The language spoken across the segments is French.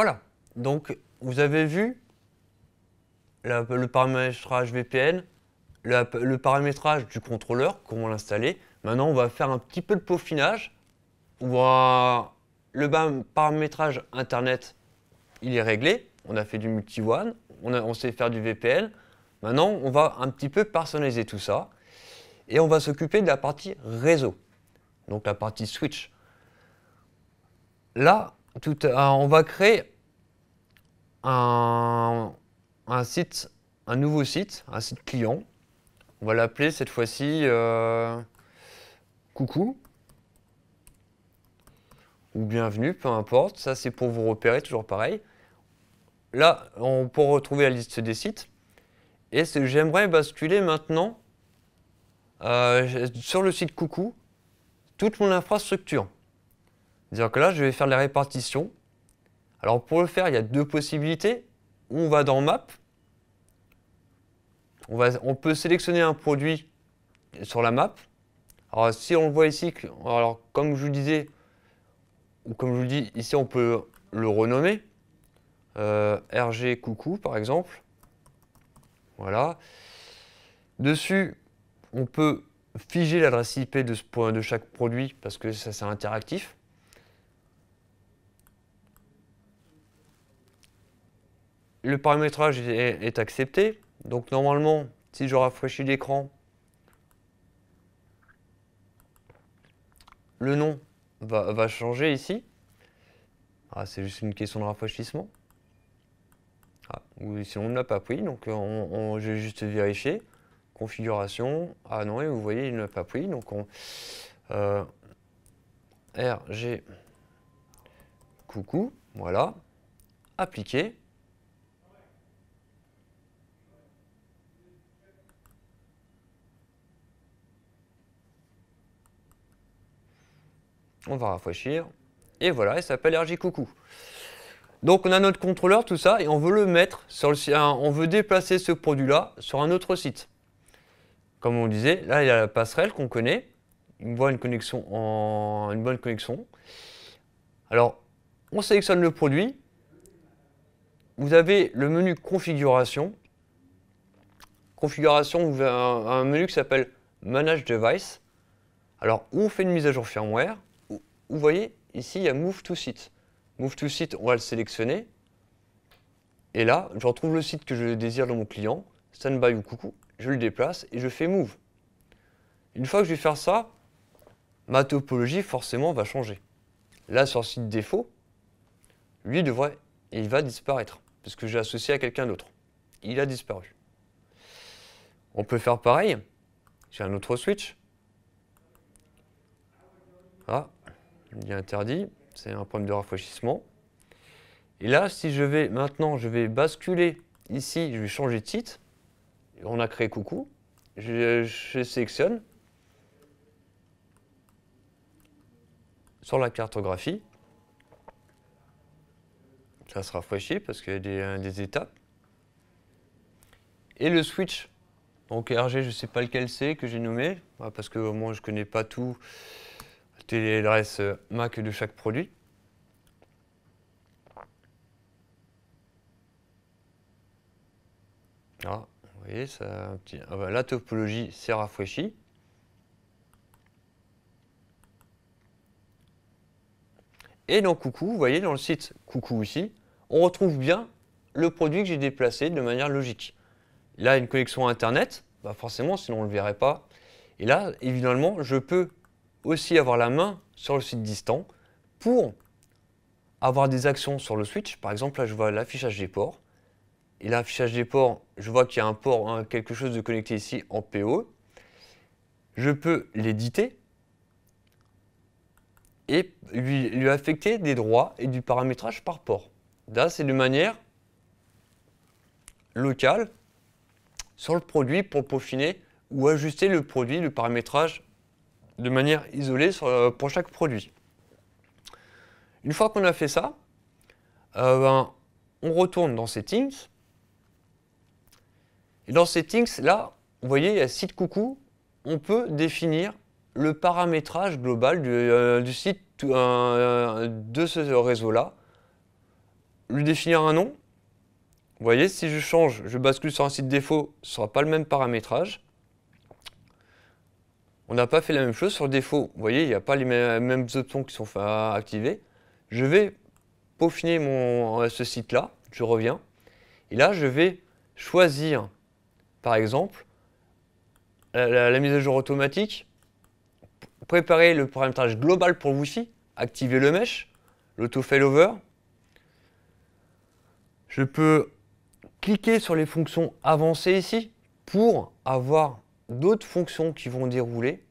Voilà. Donc, vous avez vu le paramétrage VPN, le paramétrage du contrôleur, comment l'installer. Maintenant, on va faire un petit peu de peaufinage. Le paramétrage Internet, il est réglé. On a fait du multi-WAN, on sait faire du VPN. Maintenant, on va un petit peu personnaliser tout ça. Et on va s'occuper de la partie réseau, donc la partie switch. Là, on va créer un site, un nouveau site, un site client. On va l'appeler cette fois-ci coucou ou bienvenue, peu importe. Ça, c'est pour vous repérer, toujours pareil. Là, on peut retrouver la liste des sites. Et j'aimerais basculer maintenant sur le site coucou toute mon infrastructure. C'est-à-dire que là, je vais faire la répartition. Alors pour le faire, il y a deux possibilités. On va dans Map. On peut sélectionner un produit sur la map. Alors si on le voit ici, alors comme je vous disais, ou comme je vous le dis, ici on peut le renommer. RG coucou par exemple. Voilà. Dessus, on peut figer l'adresse IP de chaque produit parce que ça c'est interactif. Le paramétrage est accepté. Donc normalement, si je rafraîchis l'écran, le nom va changer ici. Ah, c'est juste une question de rafraîchissement. Ah, ou sinon on ne l'a pas pris, donc je vais juste vérifier. Configuration. Ah non, et vous voyez, il ne l'a pas pris. Donc RG coucou, voilà. Appliquer. On va rafraîchir. Et voilà, il s'appelle RG coucou. Donc on a notre contrôleur, tout ça, et on veut le mettre sur on veut déplacer ce produit-là sur un autre site. Comme on disait, là il y a la passerelle qu'on connaît, une bonne connexion. Alors, on sélectionne le produit. Vous avez le menu configuration. Configuration, vous avez un menu qui s'appelle Manage Device. Alors, où on fait une mise à jour firmware. Vous voyez, ici il y a Move to Site. Move to Site, on va le sélectionner. Et là, je retrouve le site que je désire dans mon client, Standby ou coucou, je le déplace et je fais Move. Une fois que je vais faire ça, ma topologie forcément va changer. Là, sur le site défaut, lui il va disparaître, parce que j'ai associé à quelqu'un d'autre. Il a disparu. On peut faire pareil. J'ai un autre switch. Ah, il est interdit, c'est un problème de rafraîchissement. Et là, si je vais maintenant, je vais basculer ici, je vais changer de site. On a créé coucou. Je sélectionne sur la cartographie. Ça se rafraîchit parce qu'il y a des étapes. Et le switch, donc RG, je ne sais pas lequel c'est que j'ai nommé, parce que moi je ne connais pas tout l'adresse MAC de chaque produit. Ah, vous voyez, ça, la topologie s'est rafraîchie. Et dans coucou, vous voyez, dans le site coucou ici, on retrouve bien le produit que j'ai déplacé de manière logique. Là, une connexion Internet, forcément, sinon on ne le verrait pas. Et là, évidemment, je peux aussi avoir la main sur le site distant pour avoir des actions sur le switch. Par exemple, là, je vois l'affichage des ports. Et l'affichage des ports, je vois qu'il y a un port, quelque chose de connecté ici en PO. Je peux l'éditer et lui affecter des droits et du paramétrage par port. Là, c'est de manière locale sur le produit pour peaufiner ou ajuster le produit, le paramétrage de manière isolée pour chaque produit. Une fois qu'on a fait ça, on retourne dans Settings. Et dans Settings, là, vous voyez, il y a Site coucou. On peut définir le paramétrage global du site de ce réseau-là lui définir un nom. Vous voyez, si je change, je bascule sur un site défaut, ce ne sera pas le même paramétrage. On n'a pas fait la même chose sur le défaut. Vous voyez, il n'y a pas les mêmes options qui sont activées. Je vais peaufiner ce site-là, je reviens. Et là, je vais choisir, par exemple, la mise à jour automatique, préparer le paramétrage global pour le Wi-Fi, activer le mesh, l'auto-failover. Je peux cliquer sur les fonctions avancées ici pour avoir d'autres fonctions qui vont dérouler,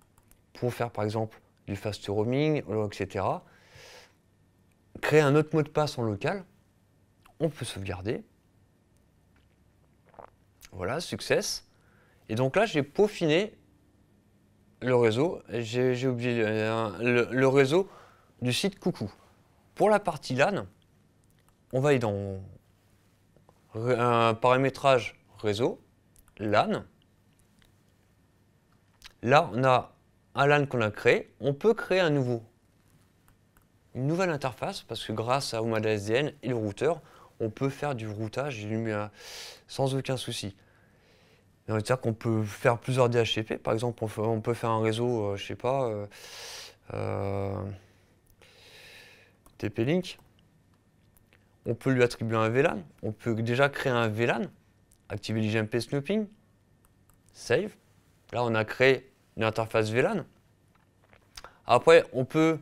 pour faire par exemple du fast roaming, etc. Créer un autre mot de passe en local. On peut sauvegarder. Voilà, success. Et donc là, j'ai peaufiné le réseau. J'ai oublié le réseau du site Coucou. Pour la partie LAN, on va aller dans un paramétrage réseau, LAN. Là, on a un LAN qu'on a créé. On peut créer une nouvelle interface parce que grâce à OMAD SDN et le routeur, on peut faire du routage sans aucun souci. C'est-à-dire qu'on peut faire plusieurs DHCP. Par exemple, on peut faire un réseau, je sais pas, TP-Link. On peut lui attribuer un VLAN. On peut déjà créer un VLAN, activer l'IGMP snooping, save. Là, on a créé une interface VLAN. Après, on peut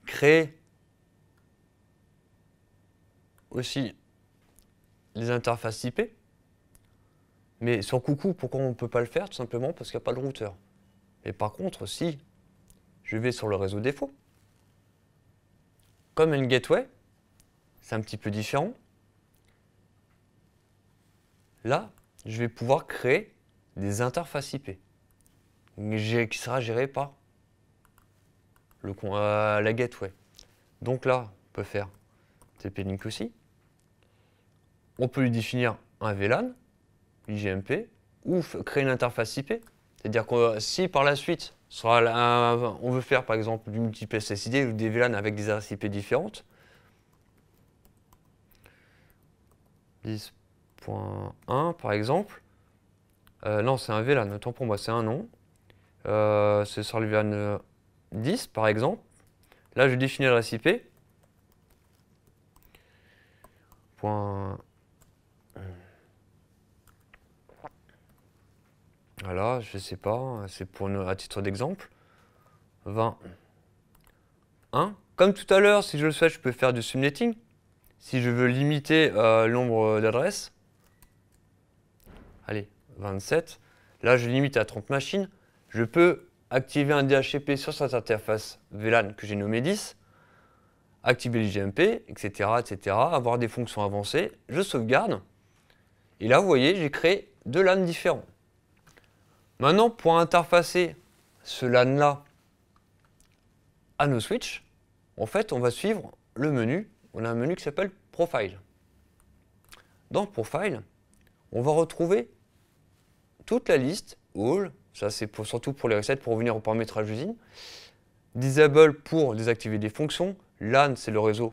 créer aussi les interfaces IP. Mais sur Coucou, pourquoi on ne peut pas le faire? Tout simplement parce qu'il n'y a pas de routeur. Mais par contre, si je vais sur le réseau défaut, comme une gateway, c'est un petit peu différent. Là, je vais pouvoir créer des interfaces IP qui sera gérée par la gateway. Donc là, on peut faire TP-Link aussi. On peut lui définir un VLAN, IGMP, ou créer une interface IP. C'est-à-dire que si par la suite, on veut faire par exemple du multiple SSID ou des VLAN avec des adresses IP différentes, 10.1 par exemple, non c'est un VLAN, autant pour moi c'est un nom, c'est sur le VLAN 10 par exemple, là je définis l'adresse IP, voilà, je sais pas, c'est à titre d'exemple, 20, 1. Comme tout à l'heure, si je le souhaite, je peux faire du subnetting. Si je veux limiter le nombre d'adresses, allez, 27. Là, je limite à 30 machines. Je peux activer un DHCP sur cette interface VLAN que j'ai nommé 10, activer l'IGMP, etc., etc., avoir des fonctions avancées. Je sauvegarde. Et là, vous voyez, j'ai créé deux LAN différents. Maintenant, pour interfacer ce LAN-là à nos switches, en fait, on va suivre le menu. On a un menu qui s'appelle Profile. Dans Profile, on va retrouver toute la liste, All, ça c'est surtout pour les recettes, pour revenir au paramétrage d'usine, Disable pour désactiver des fonctions, LAN c'est le réseau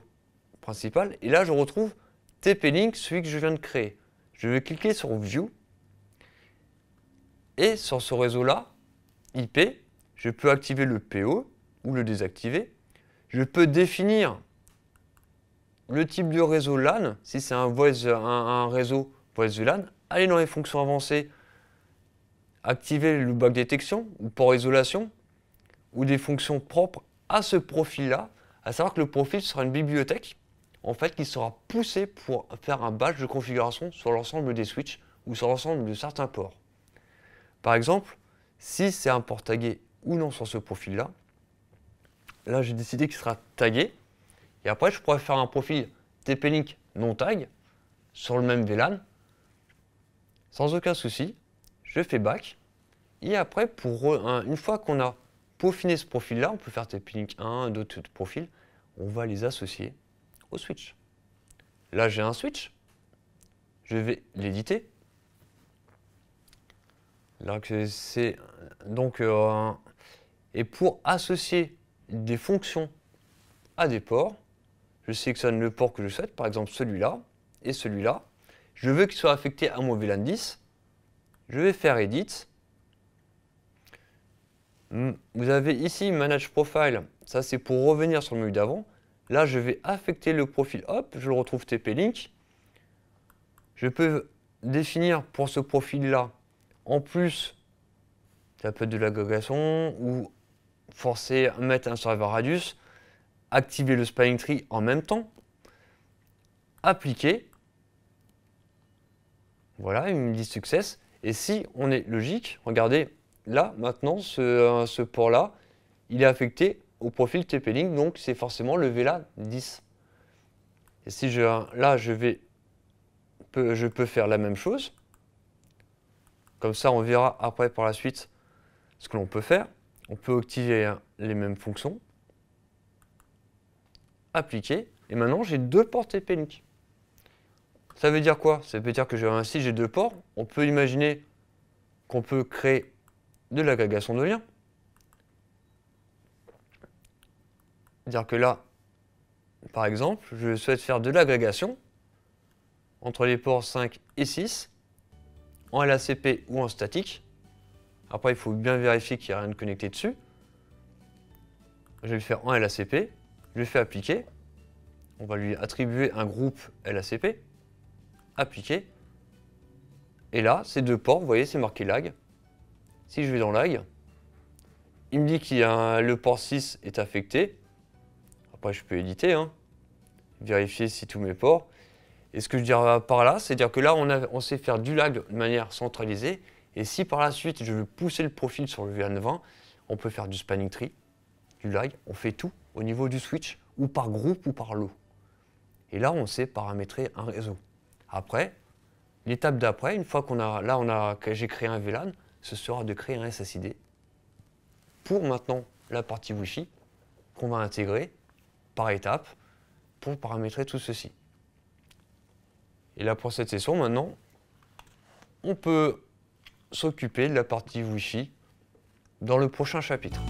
principal, et là je retrouve TP-Link, celui que je viens de créer. Je vais cliquer sur View, et sur ce réseau-là, IP, je peux activer le PO ou le désactiver. Je peux définir le type de réseau LAN, si c'est un réseau voice VLAN, aller dans les fonctions avancées, activer le loopback détection ou port isolation, ou des fonctions propres à ce profil-là, à savoir que le profil sera une bibliothèque en fait, qui sera poussée pour faire un batch de configuration sur l'ensemble des switches ou sur l'ensemble de certains ports. Par exemple, si c'est un port tagué ou non sur ce profil-là, là j'ai décidé qu'il sera tagué. Et après, je pourrais faire un profil TP-Link non tag sur le même VLAN sans aucun souci. Je fais back. Et après, une fois qu'on a peaufiné ce profil-là, on peut faire TP-Link 1, d'autres profils, on va les associer au switch. Là, j'ai un switch. Je vais l'éditer. Là, c'est donc et pour associer des fonctions à des ports, je sélectionne le port que je souhaite, par exemple celui-là et celui-là. Je veux qu'il soit affecté à mon VLAN 10. Je vais faire Edit. Vous avez ici Manage Profile, ça c'est pour revenir sur le menu d'avant. Là, je vais affecter le profil, hop, je le retrouve TP-Link. Je peux définir pour ce profil-là, en plus, ça peut être de l'agrégation ou forcer à mettre un serveur radius, activer le spanning tree en même temps, appliquer. Voilà, il me dit success. Et si on est logique, regardez, là, maintenant, ce port-là, il est affecté au profil TP-Link, donc c'est forcément le VLAN 10. Et si là, je peux faire la même chose. Comme ça, on verra après par la suite ce que l'on peut faire. On peut activer les mêmes fonctions. Appliquer. Et maintenant, j'ai deux ports TP-Link. Ça veut dire quoi? Ça veut dire que ainsi j'ai deux ports. On peut imaginer qu'on peut créer de l'agrégation de liens. C'est-à-dire que là, par exemple, je souhaite faire de l'agrégation entre les ports 5 et 6, en LACP ou en statique. Après, il faut bien vérifier qu'il n'y a rien de connecté dessus. Je vais le faire en LACP, je le fais appliquer. On va lui attribuer un groupe LACP, appliquer. Et là, ces deux ports, vous voyez, c'est marqué lag. Si je vais dans lag, il me dit que le port 6 est affecté. Après, je peux éditer, vérifier si tous mes ports. Et ce que je dirais par là, c'est-à-dire que là, on sait faire du lag de manière centralisée. Et si par la suite, je veux pousser le profil sur le VLAN 20, on peut faire du spanning tree, du lag. On fait tout au niveau du switch, ou par groupe ou par lot. Et là, on sait paramétrer un réseau. Après, l'étape d'après, une fois que j'ai créé un VLAN, ce sera de créer un SSID pour maintenant la partie Wi-Fi qu'on va intégrer par étape pour paramétrer tout ceci. Et là, pour cette session, maintenant, on peut s'occuper de la partie Wi-Fi dans le prochain chapitre.